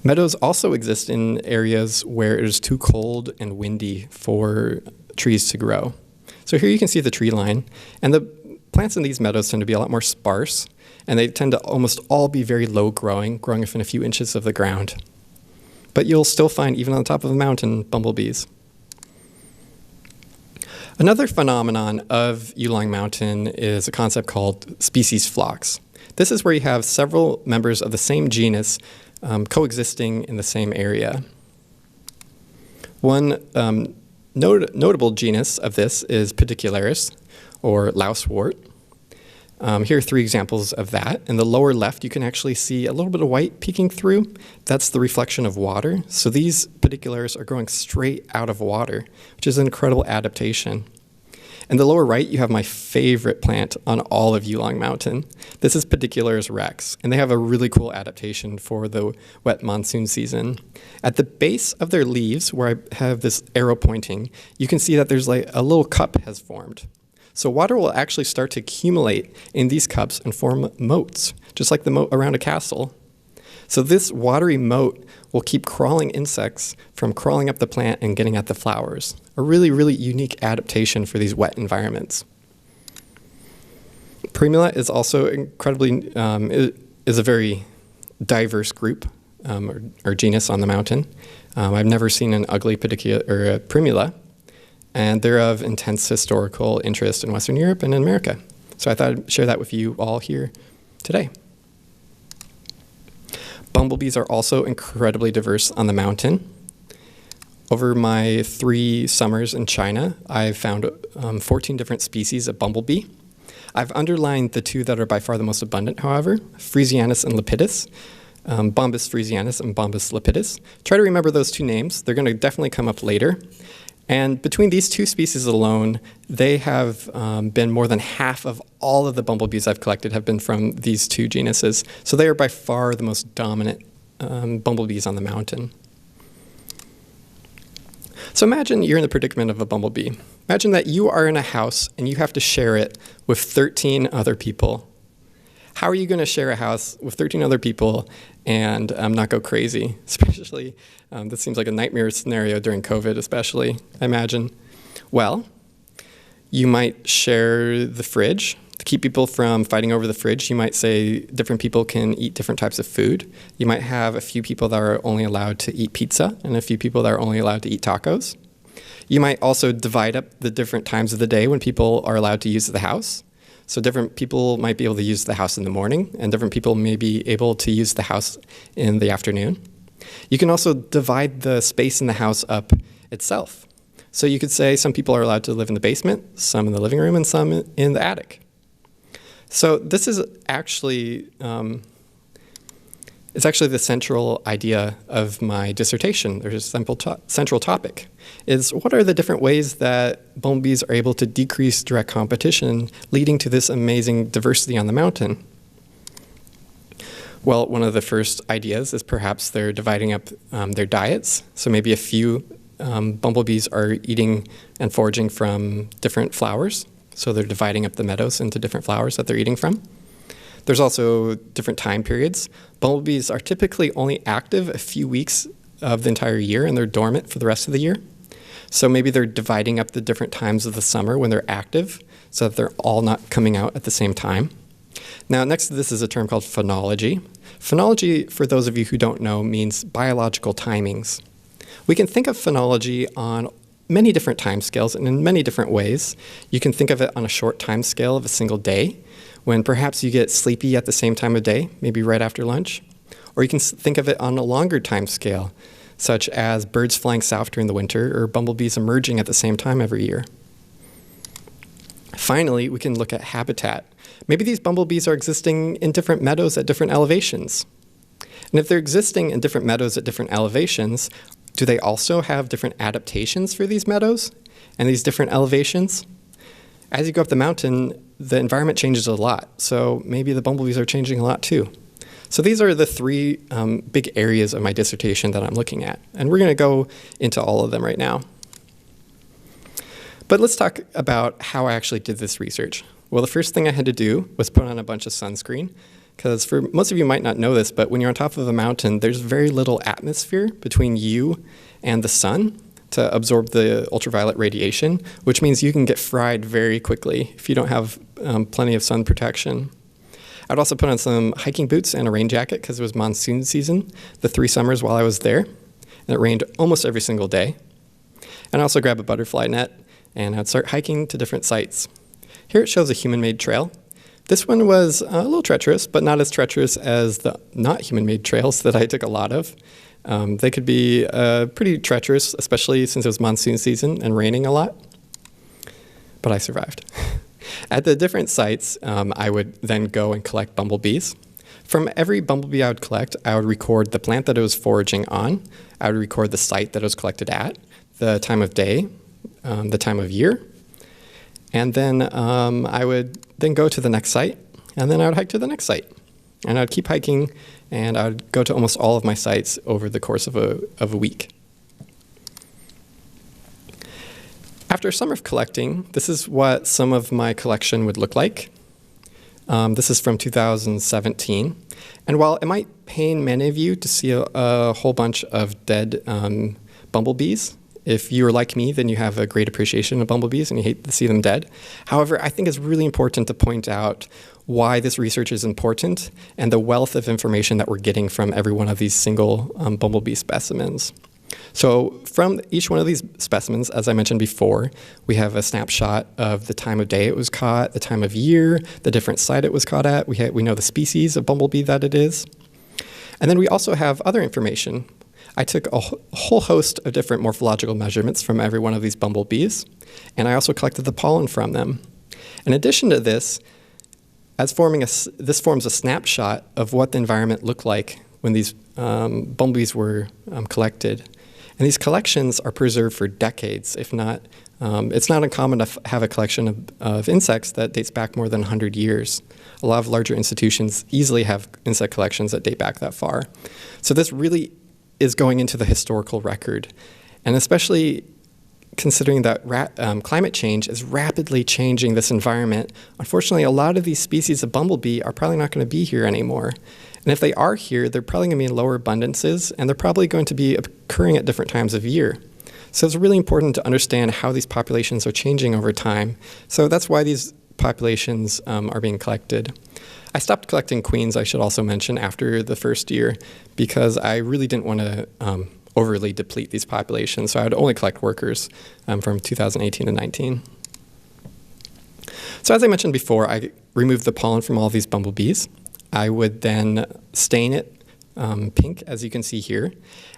Meadows also exist in areas where it is too cold and windy for trees to grow. So here you can see the tree line, and the plants in these meadows tend to be a lot more sparse, and they tend to almost all be very low growing within a few inches of the ground. But you'll still find, even on the top of the mountain, bumblebees. Another phenomenon of Yulong Mountain is a concept called species flocks. This is where you have several members of the same genus coexisting in the same area. One notable genus of this is Pedicularis, or lousewort. Here are three examples of that. In the lower left, you can actually see a little bit of white peeking through. That's the reflection of water. So these Pedicularis are growing straight out of water, which is an incredible adaptation. In the lower right, you have my favorite plant on all of Yulong Mountain. This is Pedicularis rex, and they have a really cool adaptation for the wet monsoon season. At the base of their leaves, where I have this arrow pointing, you can see that there's like a little cup has formed. So water will actually start to accumulate in these cups and form moats, just like the moat around a castle. So this watery moat will keep crawling insects from crawling up the plant and getting at the flowers. A really, really unique adaptation for these wet environments. Primula is also incredibly, is a very diverse group or genus on the mountain. I've never seen an ugly Primula. and they're of intense historical interest in Western Europe and in America. So I thought I'd share that with you all here today. Bumblebees are also incredibly diverse on the mountain. Over my 3 summers in China, I've found 14 different species of bumblebee. I've underlined the 2 that are by far the most abundant, however, Frisianus and lepidus, Bombus frisianus and Bombus lepidus. Try to remember those 2 names. They're going to definitely come up later. And between these 2 species alone, they have been more than half of all of the bumblebees I've collected have been from these 2 genuses. So they are by far the most dominant bumblebees on the mountain. So imagine you're in the predicament of a bumblebee. Imagine that you are in a house and you have to share it with 13 other people. How are you going to share a house with 13 other people and not go crazy? Especially, this seems like a nightmare scenario during COVID especially, I imagine. Well, you might share the fridge. To keep people from fighting over the fridge, you might say different people can eat different types of food. You might have a few people that are only allowed to eat pizza and a few people that are only allowed to eat tacos. You might also divide up the different times of the day when people are allowed to use the house. So different people might be able to use the house in the morning, and different people may be able to use the house in the afternoon. You can also divide the space in the house up itself. So you could say some people are allowed to live in the basement, some in the living room, and some in the attic. So this is actually, it's actually the central idea of my dissertation. There's a central topic, is what are the different ways that bumblebees are able to decrease direct competition, leading to this amazing diversity on the mountain? Well, one of the first ideas is perhaps they're dividing up their diets. So maybe a few bumblebees are eating and foraging from different flowers. So they're dividing up the meadows into different flowers that they're eating from. There's also different time periods. Bumblebees are typically only active a few weeks of the entire year, and they're dormant for the rest of the year. So maybe they're dividing up the different times of the summer when they're active, so that they're all not coming out at the same time. Now, next to this is a term called phenology. Phenology, for those of you who don't know, means biological timings. We can think of phenology on many different time scales and in many different ways. You can think of it on a short time scale of a single day, when perhaps you get sleepy at the same time of day, maybe right after lunch. Or you can think of it on a longer time scale, such as birds flying south during the winter or bumblebees emerging at the same time every year. Finally, we can look at habitat. Maybe these bumblebees are existing in different meadows at different elevations. And if they're existing in different meadows at different elevations, do they also have different adaptations for these meadows and these different elevations? As you go up the mountain, the environment changes a lot, so maybe the bumblebees are changing a lot too. So these are the 3 big areas of my dissertation that I'm looking at, and we're going to go into all of them right now. But let's talk about how I actually did this research. Well, the first thing I had to do was put on a bunch of sunscreen, because for most of you might not know this, but when you're on top of a mountain, there's very little atmosphere between you and the sun to absorb the ultraviolet radiation, which means you can get fried very quickly if you don't have plenty of sun protection. I'd also put on some hiking boots and a rain jacket because it was monsoon season the 3 summers while I was there, and it rained almost every single day. And I also grabbed a butterfly net, and I'd start hiking to different sites. Here it shows a human-made trail. This one was a little treacherous, but not as treacherous as the not human-made trails that I took a lot of. They could be pretty treacherous, especially since it was monsoon season and raining a lot. But I survived. At the different sites, I would then go and collect bumblebees. From every bumblebee I would collect, I would record the plant that it was foraging on. I would record the site that it was collected at, the time of day, the time of year. And then I would then go to the next site, and then I would hike to the next site. And I would keep hiking, and I would go to almost all of my sites over the course of a week. After a summer of collecting, this is what some of my collection would look like. This is from 2017. And while it might pain many of you to see a whole bunch of dead bumblebees, if you are like me, then you have a great appreciation of bumblebees and you hate to see them dead. However, I think it's really important to point out why this research is important and the wealth of information that we're getting from every one of these single bumblebee specimens. So from each one of these specimens, as I mentioned before, we have a snapshot of the time of day it was caught, the time of year, the different site it was caught at. We know the species of bumblebee that it is. And then we also have other information. I took a whole host of different morphological measurements from every one of these bumblebees, and I also collected the pollen from them. In addition to this, this forms a snapshot of what the environment looked like when these bumblebees were collected. And these collections are preserved for decades, if not, it's not uncommon to have a collection of insects that dates back more than 100 years. A lot of larger institutions easily have insect collections that date back that far. So this really is going into the historical record. And especially considering that climate change is rapidly changing this environment, unfortunately, a lot of these species of bumblebee are probably not going to be here anymore. And if they are here, they're probably going to be in lower abundances, and they're probably going to be occurring at different times of year. So it's really important to understand how these populations are changing over time. So that's why these populations are being collected. I stopped collecting queens, I should also mention, after the first year, because I really didn't want to overly deplete these populations. So I would only collect workers from 2018 to 19. So as I mentioned before, I removed the pollen from all of these bumblebees. I would then stain it pink, as you can see here.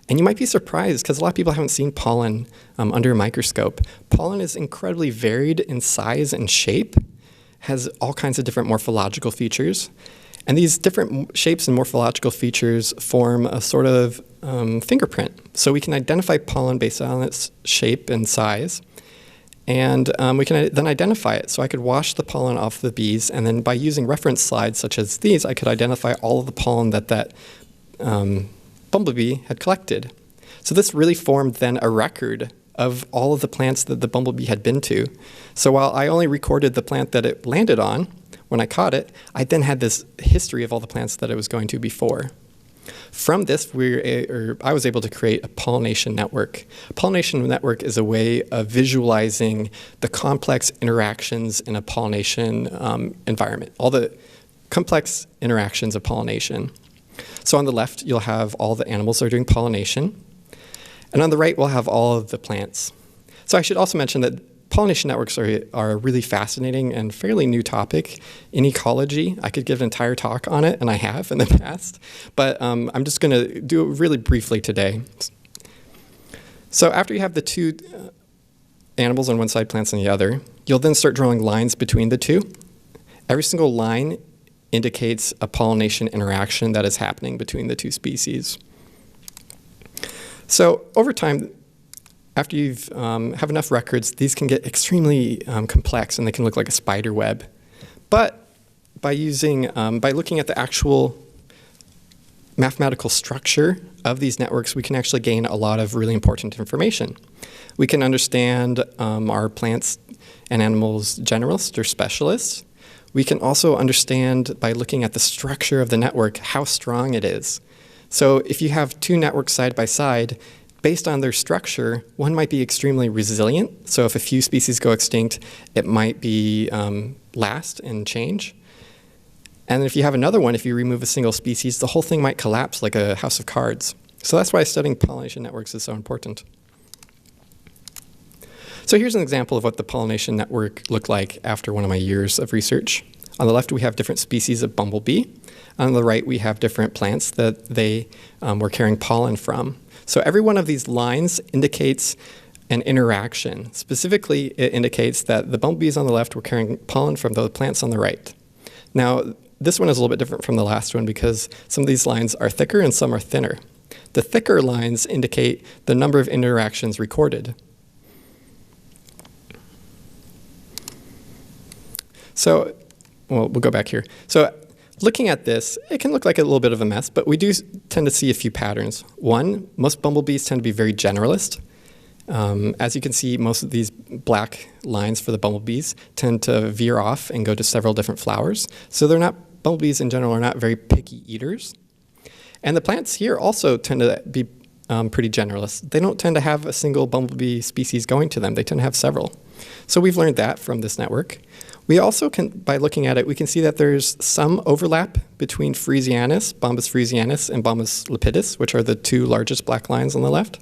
And you might be surprised, because a lot of people haven't seen pollen under a microscope. Pollen is incredibly varied in size and shape, has all kinds of different morphological features. And these different shapes and morphological features form a sort of fingerprint. So we can identify pollen based on its shape and size. And we can then identify it. So I could wash the pollen off the bees, and then by using reference slides such as these, I could identify all of the pollen that bumblebee had collected. So this really formed then a record of all of the plants that the bumblebee had been to. So while I only recorded the plant that it landed on when I caught it, I then had this history of all the plants that it was going to before. From this, I was able to create a pollination network. A pollination network is a way of visualizing the complex interactions in a pollination environment, all the complex interactions of pollination. So on the left, you'll have all the animals that are doing pollination. And on the right, we'll have all of the plants. So I should also mention that pollination networks are a really fascinating and fairly new topic in ecology. I could give an entire talk on it, and I have in the past, but I'm just going to do it really briefly today. So after you have the two animals on one side, plants on the other, you'll then start drawing lines between the two. Every single line indicates a pollination interaction that is happening between the two species. So over time, after you have enough records, these can get extremely complex, and they can look like a spider web. But by looking at the actual mathematical structure of these networks, we can actually gain a lot of really important information. We can understand our plants and animals generalists or specialists. We can also understand, by looking at the structure of the network, how strong it is. So if you have two networks side by side, based on their structure, one might be extremely resilient. So if a few species go extinct, it might be last and change. And if you have another one, if you remove a single species, the whole thing might collapse like a house of cards. So that's why studying pollination networks is so important. So here's an example of what the pollination network looked like after one of my years of research. On the left, we have different species of bumblebee. On the right, we have different plants that they were carrying pollen from. So every one of these lines indicates an interaction. Specifically, it indicates that the bumblebees on the left were carrying pollen from the plants on the right. Now, this one is a little bit different from the last one because some of these lines are thicker and some are thinner. The thicker lines indicate the number of interactions recorded. So, we'll go back here. So looking at this, it can look like a little bit of a mess, but we do tend to see a few patterns. One, most bumblebees tend to be very generalist. As you can see, most of these black lines for the bumblebees tend to veer off and go to several different flowers. So bumblebees in general are not very picky eaters. And the plants here also tend to be pretty generalist. They don't tend to have a single bumblebee species going to them. They tend to have several. So we've learned that from this network. We also can, by looking at it, we can see that there's some overlap between Frisianus, Bombus frisianus, and Bombus lepidus, which are the two largest black lines on the left.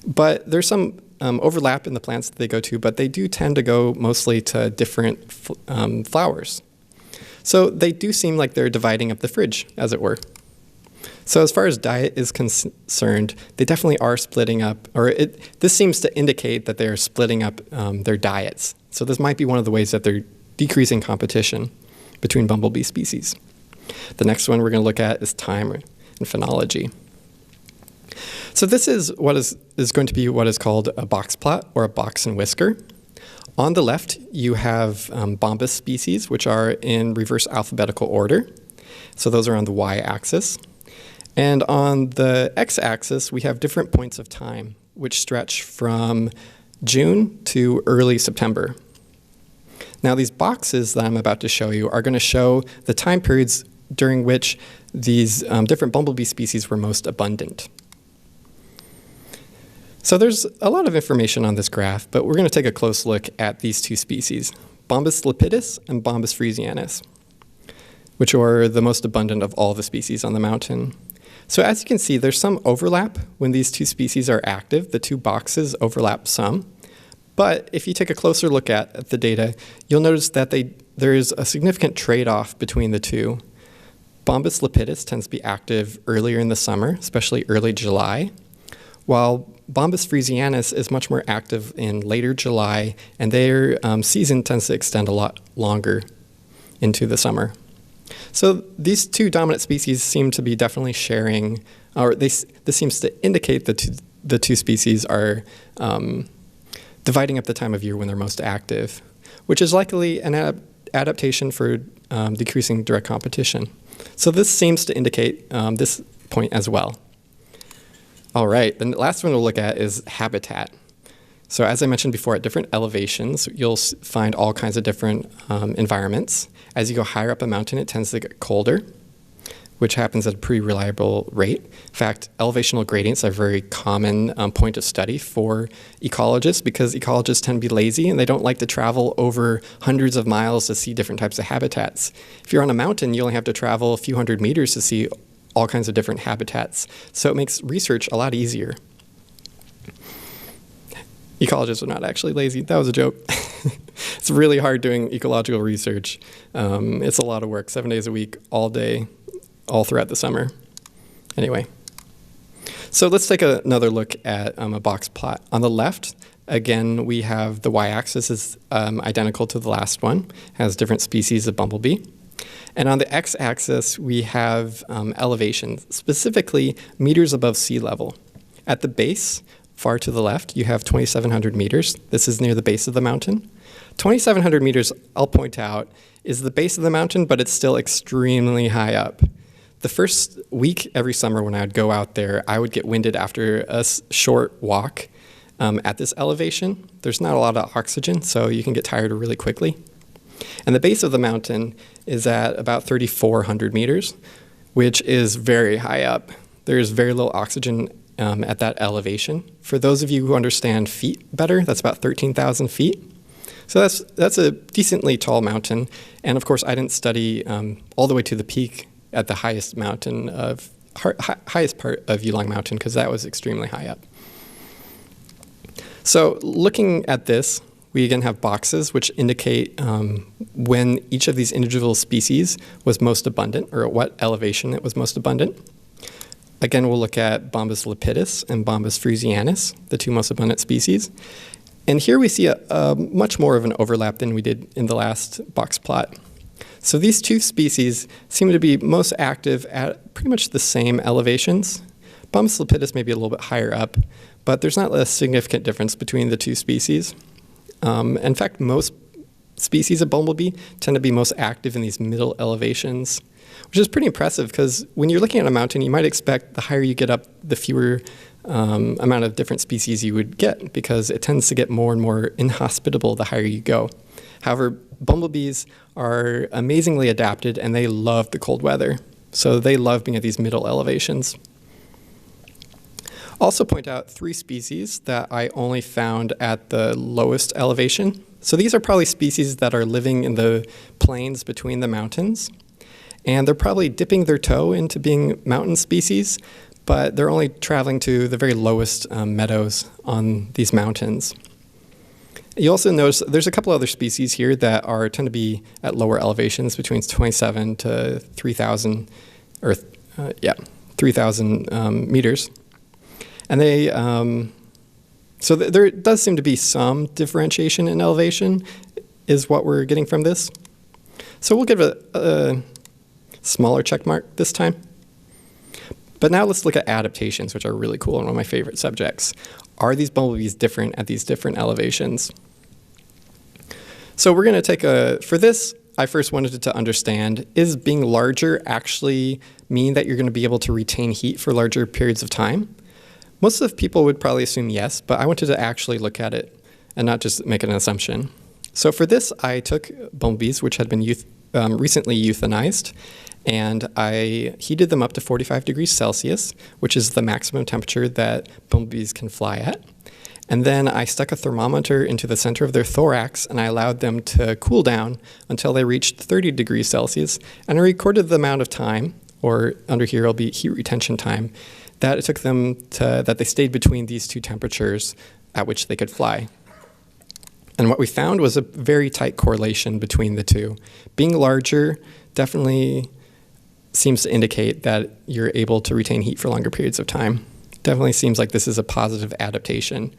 But there's some overlap in the plants that they go to, but they do tend to go mostly to different flowers. So they do seem like they're dividing up the fridge, as it were. So as far as diet is concerned, they definitely are splitting up, or this seems to indicate that they're splitting up their diets. So this might be one of the ways that they're decreasing competition between bumblebee species. The next one we're going to look at is time and phenology. So this is what is going to be what is called a box plot or a box and whisker. On the left, you have Bombus species, which are in reverse alphabetical order. So those are on the y-axis. And on the x-axis, we have different points of time, which stretch from June to early September. Now, these boxes that I'm about to show you are going to show the time periods during which these different bumblebee species were most abundant. So there's a lot of information on this graph, but we're going to take a close look at these two species, Bombus lepidus and Bombus frisianus, which are the most abundant of all the species on the mountain. So as you can see, there's some overlap when these two species are active. The two boxes overlap some. But if you take a closer look at the data, you'll notice that there is a significant trade-off between the two. Bombus lepidus tends to be active earlier in the summer, especially early July, while Bombus frisianus is much more active in later July, and their season tends to extend a lot longer into the summer. So these two dominant species seem to be definitely sharing, or this seems to indicate that the two species are dividing up the time of year when they're most active, which is likely an adaptation for decreasing direct competition. So this seems to indicate this point as well. All right, the last one we'll look at is habitat. So as I mentioned before, at different elevations, you'll find all kinds of different environments. As you go higher up a mountain, it tends to get colder, which happens at a pretty reliable rate. In fact, elevational gradients are a very common point of study for ecologists because ecologists tend to be lazy and they don't like to travel over hundreds of miles to see different types of habitats. If you're on a mountain, you only have to travel a few hundred meters to see all kinds of different habitats. So it makes research a lot easier. Ecologists are not actually lazy. That was a joke. It's really hard doing ecological research. It's a lot of work, 7 days a week, all day, all throughout the summer. Anyway, so let's take another look at a box plot. On the left, again, we have the y-axis is identical to the last one, has different species of bumblebee. And on the x-axis, we have elevation, specifically meters above sea level. At the base, far to the left, you have 2,700 meters. This is near the base of the mountain. 2,700 meters, I'll point out, is the base of the mountain, but it's still extremely high up. The first week every summer when I would go out there, I would get winded after a short walk at this elevation. There's not a lot of oxygen, so you can get tired really quickly. And the base of the mountain is at about 3,400 meters, which is very high up. There's very little oxygen at that elevation. For those of you who understand feet better, that's about 13,000 feet. So that's a decently tall mountain. And of course, I didn't study all the way to the peak at the highest mountain highest part of Yulong Mountain, because that was extremely high up. So looking at this, we again have boxes which indicate when each of these individual species was most abundant, or at what elevation it was most abundant. Again, we'll look at Bombus lepidus and Bombus frisianus, the two most abundant species. And here we see a much more of an overlap than we did in the last box plot. So these two species seem to be most active at pretty much the same elevations. Bombus lepidus may be a little bit higher up, but there's not a significant difference between the two species. In fact, most species of bumblebee tend to be most active in these middle elevations, which is pretty impressive because when you're looking at a mountain, you might expect the higher you get up, the fewer amount of different species you would get, because it tends to get more and more inhospitable the higher you go. However, bumblebees are amazingly adapted and they love the cold weather. So they love being at these middle elevations. Also point out 3 species that I only found at the lowest elevation. So these are probably species that are living in the plains between the mountains. And they're probably dipping their toe into being mountain species, but they're only traveling to the very lowest meadows on these mountains. You also notice there's a couple other species here that tend to be at lower elevations, between 27 to 3,000, 3,000 meters. And there does seem to be some differentiation in elevation, is what we're getting from this. So we'll give it a smaller check mark this time. But now let's look at adaptations, which are really cool and one of my favorite subjects. Are these bumblebees different at these different elevations? So we're going to for this, I first wanted to understand, is being larger actually mean that you're going to be able to retain heat for larger periods of time? Most of the people would probably assume yes, but I wanted to actually look at it and not just make an assumption. So for this, I took bumblebees, which had been recently euthanized, and I heated them up to 45 degrees Celsius, which is the maximum temperature that bumblebees can fly at. And then I stuck a thermometer into the center of their thorax, and I allowed them to cool down until they reached 30 degrees Celsius. And I recorded the amount of time, or under here it'll be heat retention time, that it took them that they stayed between these two temperatures at which they could fly. And what we found was a very tight correlation between the two. Being larger definitely seems to indicate that you're able to retain heat for longer periods of time. Definitely seems like this is a positive adaptation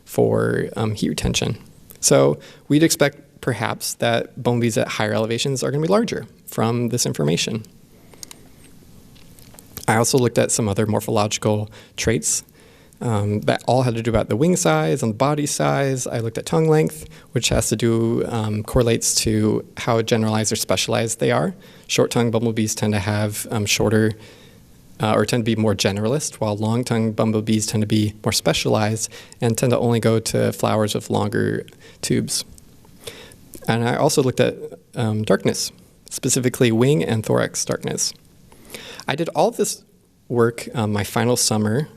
for heat retention. So we'd expect perhaps that bumblebees at higher elevations are going to be larger from this information. I also looked at some other morphological traits that all had to do about the wing size and the body size. I looked at tongue length, which has to do, correlates to how generalized or specialized they are. Short-tongued bumblebees tend to have shorter, or tend to be more generalist, while long-tongued bumblebees tend to be more specialized and tend to only go to flowers with longer tubes. And I also looked at darkness, specifically wing and thorax darkness. I did all of this work my final summer,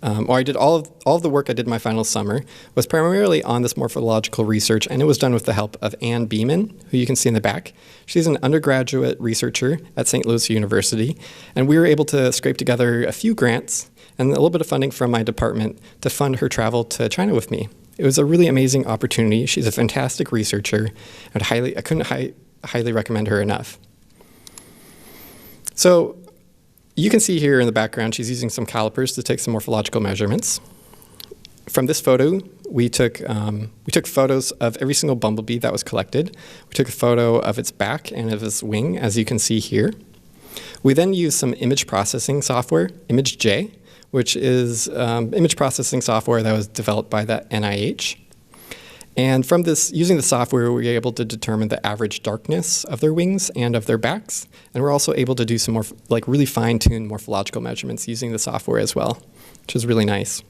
or I did all of the work I did my final summer was primarily on this morphological research, and it was done with the help of Ann Beeman, who you can see in the back. She's an undergraduate researcher at St. Louis University, and we were able to scrape together a few grants and a little bit of funding from my department to fund her travel to China with me. It was a really amazing opportunity. She's a fantastic researcher, and I couldn't highly recommend her enough. So you can see here in the background, she's using some calipers to take some morphological measurements. From this photo, we took photos of every single bumblebee that was collected. We took a photo of its back and of its wing, as you can see here. We then used some image processing software, ImageJ, which is image processing software that was developed by the NIH. And from this, using the software, we were able to determine the average darkness of their wings and of their backs. And we're also able to do some more, really fine-tuned morphological measurements using the software as well, which is really nice.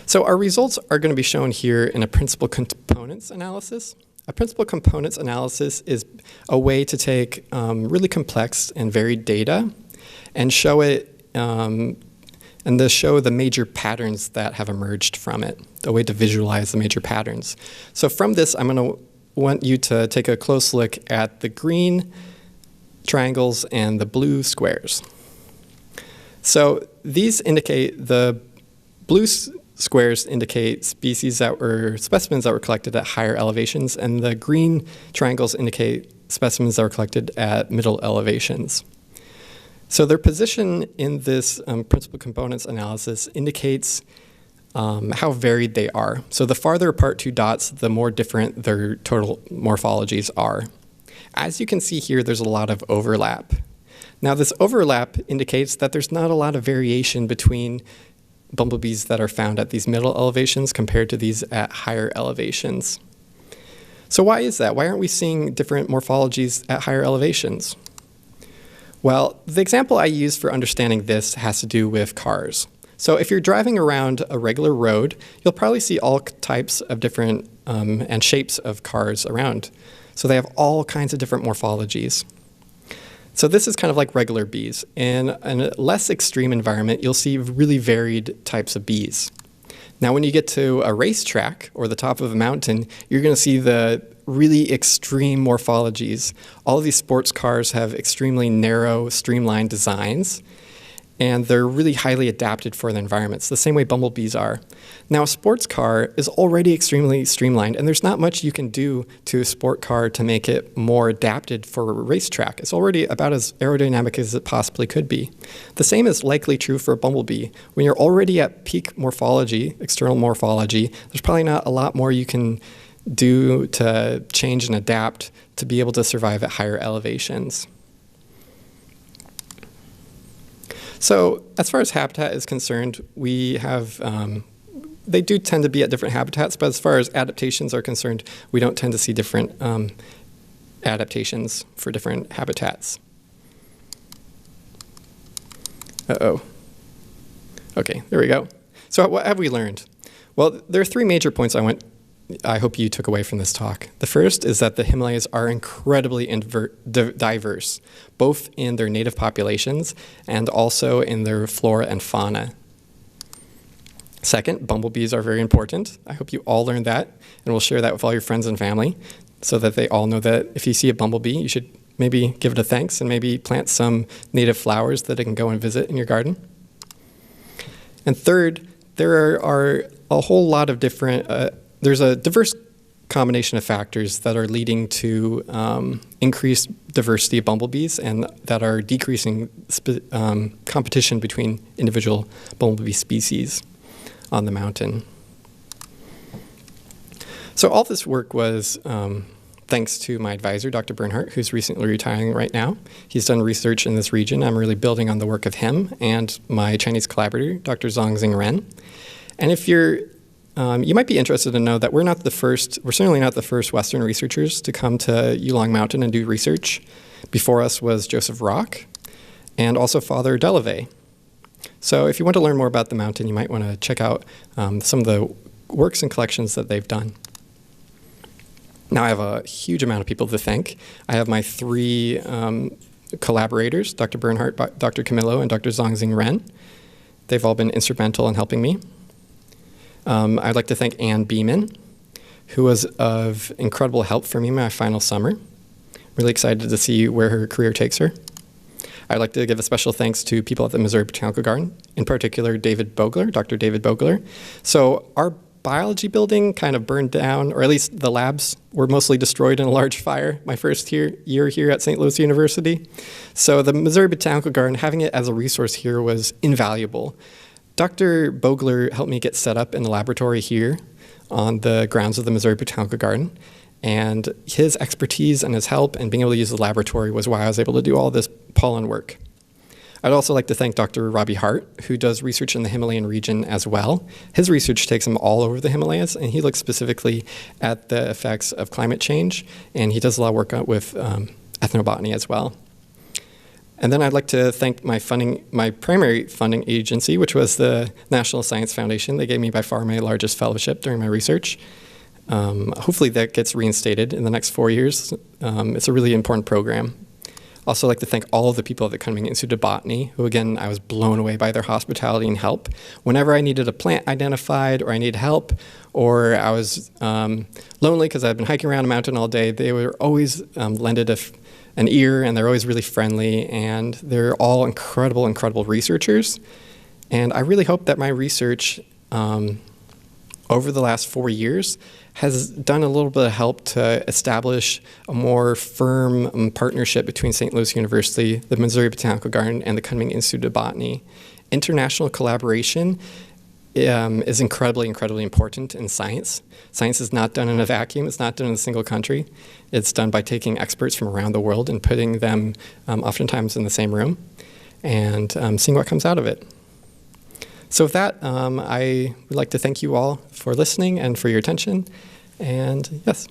So our results are going to be shown here in a principal components analysis. A principal components analysis is a way to take really complex and varied data and show it and to show the major patterns that have emerged from it, a way to visualize the major patterns. So from this, I'm going to want you to take a close look at the green triangles and the blue squares. So these indicate, the blue squares indicate specimens that were collected at higher elevations, and the green triangles indicate specimens that were collected at middle elevations. So their position in this principal components analysis indicates how varied they are. So the farther apart two dots, the more different their total morphologies are. As you can see here, there's a lot of overlap. Now this overlap indicates that there's not a lot of variation between bumblebees that are found at these middle elevations compared to these at higher elevations. So why is that? Why aren't we seeing different morphologies at higher elevations? Well, the example I use for understanding this has to do with cars. So if you're driving around a regular road, you'll probably see all types of different and shapes of cars around. So they have all kinds of different morphologies. So this is kind of like regular bees. In a less extreme environment, you'll see really varied types of bees. Now when you get to a racetrack or the top of a mountain, you're going to see the really extreme morphologies. All of these sports cars have extremely narrow, streamlined designs. and they're really highly adapted for the environments, the same way bumblebees are. Now, a sports car is already extremely streamlined, and there's not much you can do to a sport car to make it more adapted for a racetrack. It's already about as aerodynamic as it possibly could be. The same is likely true for a bumblebee. When you're already at peak morphology, external morphology, there's probably not a lot more you can do to change and adapt to be able to survive at higher elevations. So as far as habitat is concerned, we have, they do tend to be at different habitats, but as far as adaptations are concerned, we don't tend to see different adaptations for different habitats. Uh-oh. Okay, there we go. So what have we learned? Well, there are three major points I hope you took away from this talk. The first is that the Himalayas are incredibly diverse, both in their native populations and also in their flora and fauna. Second, bumblebees are very important. I hope you all learned that, and we'll share that with all your friends and family so that they all know that if you see a bumblebee, you should maybe give it a thanks and maybe plant some native flowers that it can go and visit in your garden. And third, there are a whole lot of different there's a diverse combination of factors that are leading to increased diversity of bumblebees and that are decreasing competition between individual bumblebee species on the mountain. So all this work was thanks to my advisor, Dr. Bernhardt, who's recently retiring right now. He's done research in this region. I'm really building on the work of him and my Chinese collaborator, Dr. Zhongxing Ren. And if you're you might be interested to know that we're certainly not the first Western researchers to come to Yulong Mountain and do research. Before us was Joseph Rock and also Father Delavay. So if you want to learn more about the mountain, you might want to check out some of the works and collections that they've done. Now I have a huge amount of people to thank. I have my three collaborators, Dr. Bernhardt, Dr. Camillo, and Dr. Zhongxing Ren. They've all been instrumental in helping me. I'd like to thank Anne Beeman, who was of incredible help for me in my final summer. Really excited to see where her career takes her. I'd like to give a special thanks to people at the Missouri Botanical Garden, in particular David Bogler, Dr. David Bogler. So our biology building kind of burned down, or at least the labs were mostly destroyed in a large fire my first year here at St. Louis University. So the Missouri Botanical Garden, having it as a resource here was invaluable. Dr. Bogler helped me get set up in the laboratory here on the grounds of the Missouri Botanical Garden, and his expertise and his help and being able to use the laboratory was why I was able to do all this pollen work. I'd also like to thank Dr. Robbie Hart, who does research in the Himalayan region as well. His research takes him all over the Himalayas, and he looks specifically at the effects of climate change, and he does a lot of work with ethnobotany as well. And then I'd like to thank my primary funding agency, which was the National Science Foundation. They gave me by far my largest fellowship during my research. Hopefully that gets reinstated in the next 4 years. It's a really important program. Also like to thank all of the people at the Cunningham Institute of Botany, who again, I was blown away by their hospitality and help. Whenever I needed a plant identified or I needed help, or I was lonely because I'd been hiking around a mountain all day, they were always lended an ear, and they're always really friendly, and they're all incredible, incredible researchers. And I really hope that my research over the last 4 years has done a little bit of help to establish a more firm partnership between St. Louis University, the Missouri Botanical Garden, and the Cunningham Institute of Botany. International collaboration is incredibly, incredibly important in science. Science is not done in a vacuum. It's not done in a single country. It's done by taking experts from around the world and putting them oftentimes in the same room and seeing what comes out of it. So with that, I would like to thank you all for listening and for your attention. And yes.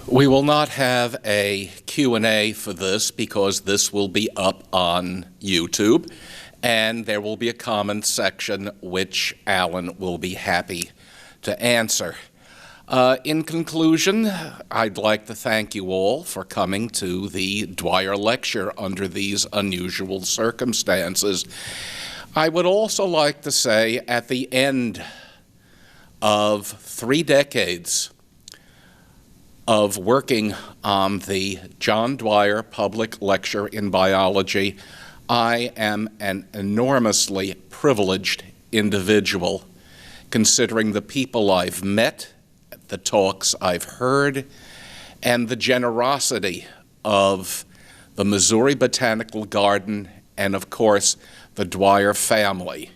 We will not have a Q&A for this because this will be up on YouTube, and there will be a comment section which Alan will be happy to answer. In conclusion, I'd like to thank you all for coming to the Dwyer Lecture under these unusual circumstances. I would also like to say, at the end of 3 decades of working on the John Dwyer Public Lecture in Biology, I am an enormously privileged individual, considering the people I've met, the talks I've heard, and the generosity of the Missouri Botanical Garden and, of course, the Dwyer family.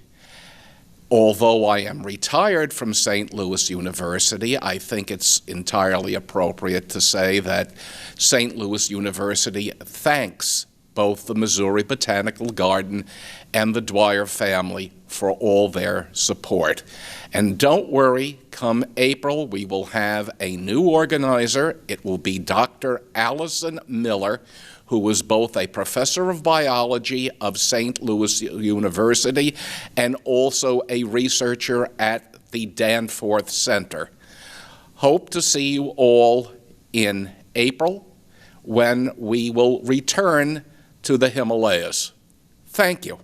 Although I am retired from St. Louis University, I think it's entirely appropriate to say that St. Louis University thanks both the Missouri Botanical Garden and the Dwyer family for all their support. And don't worry, come April, we will have a new organizer. It will be Dr. Allison Miller, who was both a professor of biology of St. Louis University and also a researcher at the Danforth Center. Hope to see you all in April when we will return to the Himalayas. Thank you.